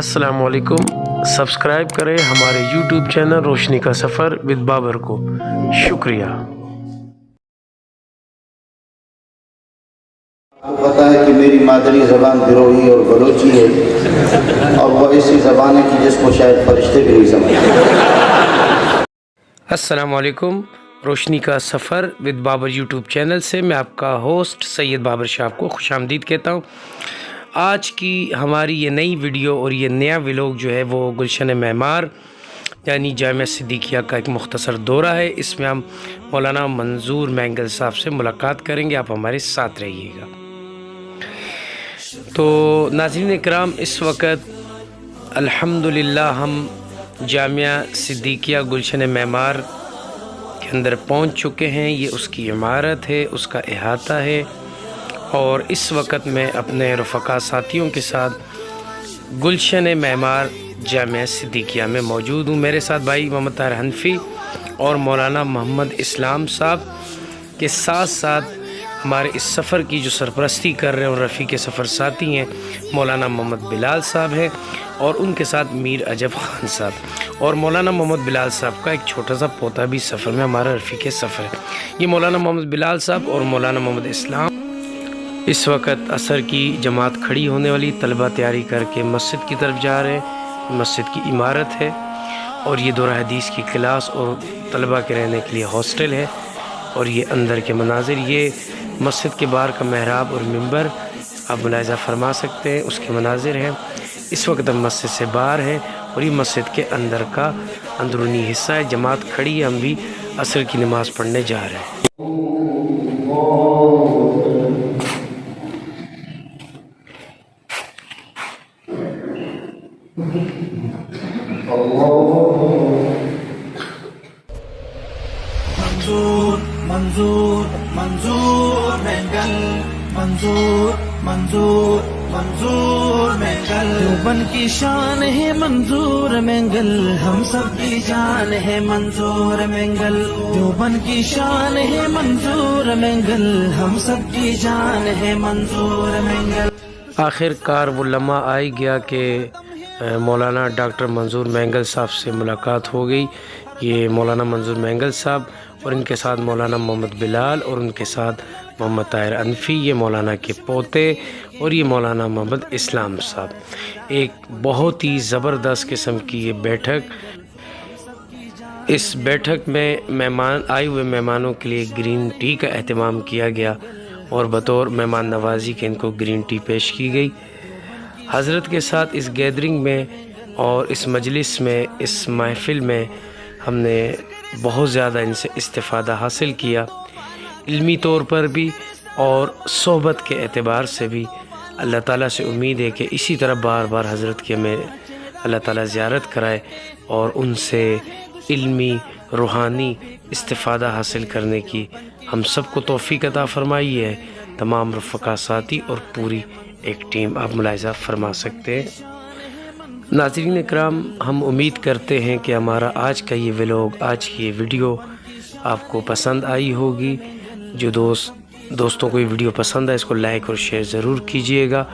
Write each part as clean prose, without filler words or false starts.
अस्सलाम वालेकुम। सब्सक्राइब करें हमारे YouTube चैनल रोशनी का सफ़र विद बाबर को। शुक्रिया। आपको पता है कि मेरी मादरी ज़बान बिरोही और बलोची है, और वो ऐसी ज़बान है कि जिसको शायद फरिश्ते भी नहीं समझते। अस्सलाम वालेकुम। रोशनी का सफ़र विद बाबर यूट्यूब चैनल से मैं आपका होस्ट सैयद बाबर शाह को खुशामदीद कहता हूँ। आज की हमारी ये नई वीडियो और ये नया व्लॉग जो है वो गुलशन मेमार यानी जामिया सिद्दीकिया का एक मुख्तसर दौरा है। इसमें हम मौलाना मंजूर मैंगल साहब से मुलाकात करेंगे। आप हमारे साथ रहिएगा। तो नाज़रीन इकराम, इस वक्त अल्हम्दुलिल्लाह हम जामिया सिद्दीकिया गुलशन मेमार के अंदर पहुंच चुके हैं। ये उसकी इमारत है, उसका अहाता है, और इस वक्त मैं अपने रफ़क़ा साथियों के साथ गुलशन मेमार जामिया सिद्दीकिया में मौजूद हूँ। मेरे साथ भाई मोहम्मद ताहिर हनफी और मौलाना मोहम्मद इस्लाम साहब के साथ साथ हमारे इस सफ़र की जो सरपरस्ती कर रहे हैं और रफ़ीक़ सफ़र साथी हैं मौलाना मोहम्मद बिलाल साहब हैं, और उनके साथ मीर अजब ख़ान साहब, और मौलाना मोहम्मद बिलाल साहब का एक छोटा सा पोता भी सफ़र में हमारा रफ़ीक़ सफ़र है। ये मौलाना मोहम्मद बिलाल साहब और मौलाना मोहम्मद इस्लाम इस वक्त असर की जमात खड़ी होने वाली, तलबा तैयारी करके मस्जिद की तरफ जा रहे हैं। मस्जिद की इमारत है और ये दौरा हदीस की क्लास और तलबा के रहने के लिए हॉस्टल है। और ये अंदर के मनाजिर, ये मस्जिद के बाहर का महराब और मिंबर आप मुलाहिज़ा फरमा सकते हैं, उसके मनाजिर हैं। इस वक्त हम मस्जिद से बाहर हैं और ये मस्जिद के अंदर का अंदरूनी हिस्सा है। जमात खड़ी है, हम भी असर की नमाज़ पढ़ने जा रहे हैं। मंजूर मंजूर मंजूर मैंगल, मंजूर मंजूर मंजूर मैंगल। देवबंद की शान है मंजूर मैंगल, हम सब की जान है मंजूर मैंगल। देवबंद की शान है मंजूर मैंगल, हम सब की जान है मंजूर मैंगल। आखिरकार वो लम्हा आ ही गया कि मौलाना डॉक्टर मंजूर मैंगल साहब से मुलाकात हो गई। ये मौलाना मंजूर मैंगल साहब और इनके साथ मौलाना मोहम्मद बिलाल और उनके साथ मोहम्मद ताहिर हनफी, ये मौलाना के पोते, और ये मौलाना मोहम्मद इस्लाम साहब। एक बहुत ही ज़बरदस्त किस्म की ये बैठक। इस बैठक में आए हुए मेहमानों के लिए ग्रीन टी का अहतमाम किया गया और बतौर मेहमान नवाजी के इनको ग्रीन टी पेश की गई। हज़रत के साथ इस गैदरिंग में और इस मजलिस में, इस महफ़िल में हमने बहुत ज़्यादा इनसे इस्तिफ़ादा हासिल किया, इल्मी तौर पर भी और सोहबत के एतबार से भी। अल्लाह ताला से उम्मीद है कि इसी तरह बार बार हज़रत की हमें अल्लाह ताला ज़ियारत कराए और उनसे इल्मी रूहानी इस्तिफ़ादा हासिल करने की हम सबको तौफ़ीक़ अता फ़रमाई है। तमाम रफ़क़ा साथी और पूरी एक टीम आप मुलाहिज़ा फरमा सकते हैं। नाज़रीन इकराम, हम उम्मीद करते हैं कि हमारा आज का ये व्लॉग, आज की ये वीडियो आपको पसंद आई होगी। जो दोस्तों को ये वीडियो पसंद है, इसको लाइक और शेयर ज़रूर कीजिएगा,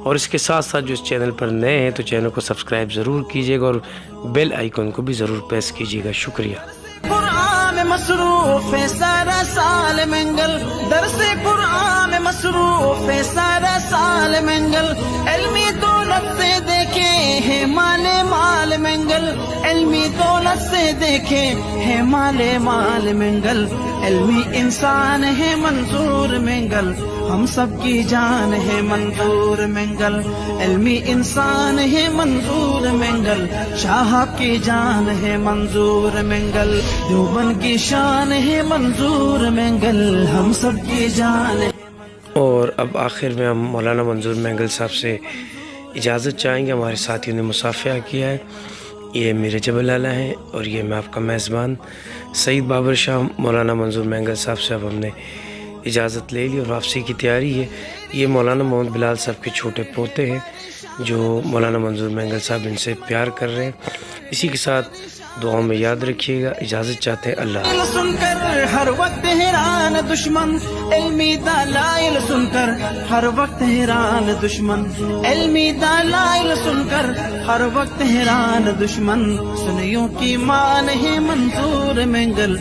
और इसके साथ साथ जो इस चैनल पर नए हैं तो चैनल को सब्सक्राइब ज़रूर कीजिएगा और बेल आइकन को भी ज़रूर प्रेस कीजिएगा। शुक्रिया। कुरान मसरूफ है सारा साल मंगल, दरसे कुरान मसरूफ है सारा साल मंगल। इल्मी दौलत से देखे है माले माल मंगल, इल्मी दौलत से देखे है माले माल मंगल। इल्मी इंसान है मंजूर मंगल, हम सब की जान है मंजूर मंगल। इल्मी इंसान है मंजूर मंगल, शाह की जान है मंजूर मंगल। देवबंद की शान है मंजूर मंगल, हम सब की जान है। और अब आखिर में हम मौलाना मंजूर मैंगल साहब से इजाज़त चाहेंगे। हमारे साथियों ने मुसाफ़िया किया है। ये मेरे जबल आला हैं और ये मैं आपका मेज़बान सैयद बाबर शाह। मौलाना मंजूर मैंगल साहब से अब हमने इजाज़त ले ली और वापसी की तैयारी है। ये मौलाना मोहम्मद बिलाल साहब के छोटे पोते हैं जो मौलाना मंजूर मैंगल साहब इनसे प्यार कर रहे हैं। इसी के साथ دعاؤں میں یاد رکھیے گا. اجازت چاہتے ہیں. اللہ دلائل سن کر ہر وقت حیران دشمن علمی دلائل سن کر ہر وقت حیران دشمن علمی دلائل سن کر ہر وقت حیران دشمن سنیوں کی مان ہے منظور منگل